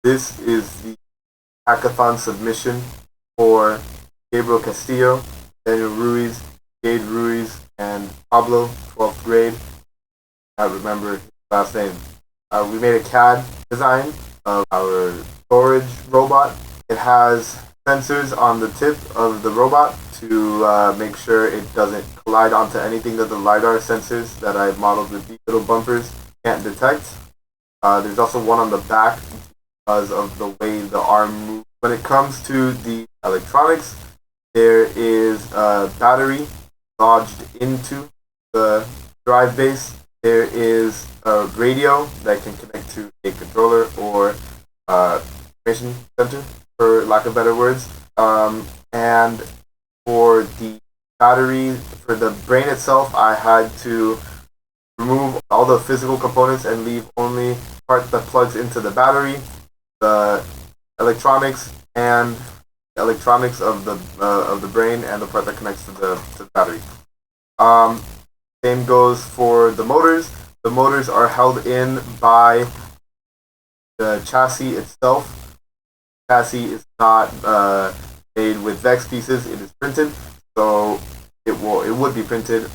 This is the hackathon submission for Gabriel Castillo, Daniel Ruiz, Jade Ruiz, and Pablo, 12th grade. I remember his last name. We made a CAD design of our storage robot. It has sensors on the tip of the robot to make sure it doesn't collide onto anything that the LiDAR sensors that I modeled with these little bumpers can't detect. There's also one on the back because of the way the arm moves. When it comes to the electronics, there is a battery lodged into the drive base. There is a radio that can connect to a controller or information center, for lack of better words. And for the battery, for the brain itself, I had to remove all the physical components and leave only the part that plugs into the battery, the electronics, and the electronics of the brain, and the part that connects to the battery. Same goes for the motors. The motors are held in by the chassis itself. The chassis is not made with Vex pieces. It is printed, so it would be printed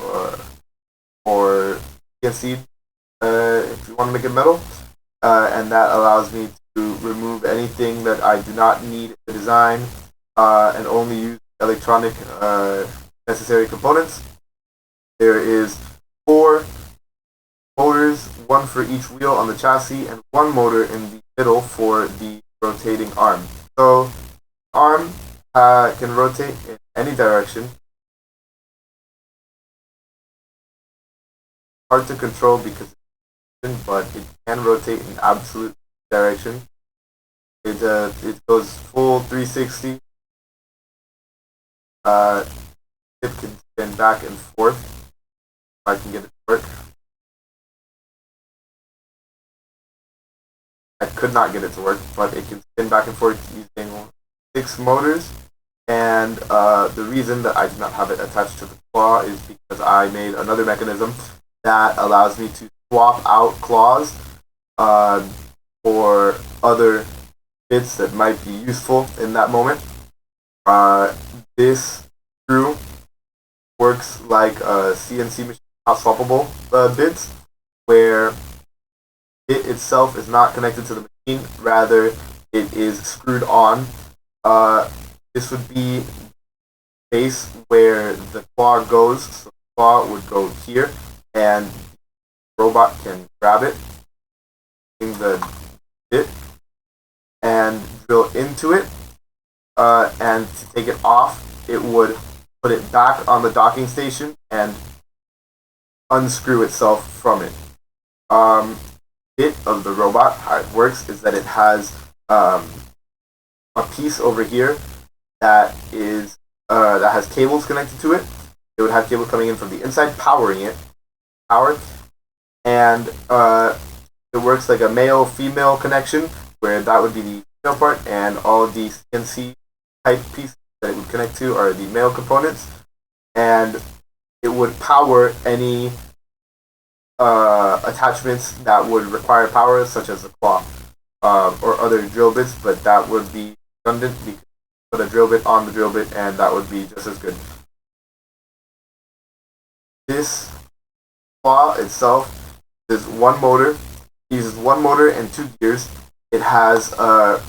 or CNC if you want to make it metal, and that allows me to remove anything that I do not need in the design and only use electronic necessary components. There is 4 motors, 1 for each wheel on the chassis, and 1 motor in the middle for the rotating arm. So arm can rotate in any direction. Hard to control because but it can rotate in absolute direction. It goes full 360. It can spin back and forth. If I can get it to work. I could not get it to work, but it can spin back and forth using 6 motors. And the reason that I do not have it attached to the claw is because I made another mechanism that allows me to swap out claws for other bits that might be useful in that moment. This screw works like a CNC machine, not swappable bits, where it itself is not connected to the machine, rather it is screwed on. This would be base where the claw goes, so the claw would go here, and the robot can grab it in the bit and drill into it, and to take it off, it would put it back on the docking station and unscrew itself from it. Bit of the robot, how it works is that it has a piece over here that has cables connected to it. It would have cables coming in from the inside, powering it, and it works like a male-female connection, where that would be the female part, and all the CNC type pieces that it would connect to are the male components, and it would power any attachments that would require power, such as a claw or other drill bits, but that would be redundant because you put a drill bit on the drill bit and that would be just as good. This claw itself is 1 motor. It uses 1 motor and 2 gears. It has a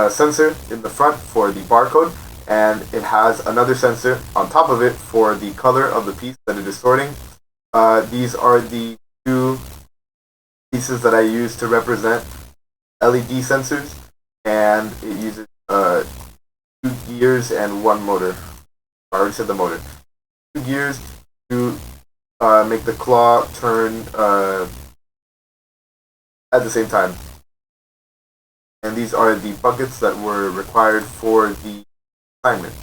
sensor in the front for the barcode, and it has another sensor on top of it for the color of the piece that it is sorting. These are the 2 pieces that I use to represent LED sensors, and it uses 2 gears and 1 motor. I already said the motor. 2 gears to make the claw turn at the same time. And these are the buckets that were required for the assignment.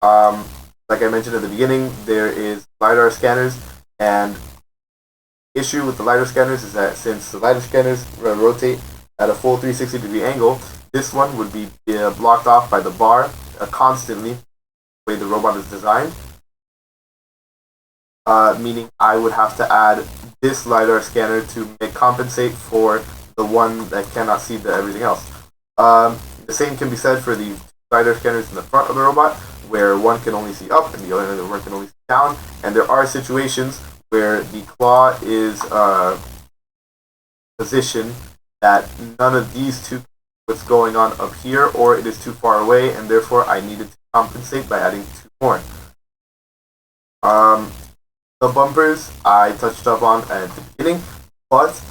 Like I mentioned at the beginning, there is LiDAR scanners, and the issue with the LiDAR scanners is that since the LiDAR scanners rotate at a full 360-degree angle, this one would be blocked off by the bar constantly, the way the robot is designed. Meaning I would have to add this LiDAR scanner to compensate for the one that cannot see everything else. The same can be said for the LiDAR scanners in the front of the robot, where one can only see up and the other one can only see down. And there are situations where the claw is positioned that none of these two what's going on up here, or it is too far away, and therefore I needed to compensate by adding two more. The bumpers I touched up on at the beginning, but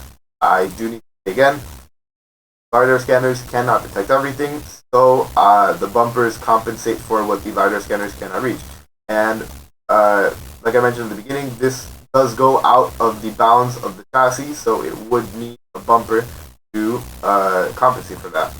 I do need to say again, LiDAR scanners cannot detect everything, so the bumpers compensate for what the LiDAR scanners cannot reach. And like I mentioned in the beginning, this does go out of the bounds of the chassis, so it would need a bumper to compensate for that.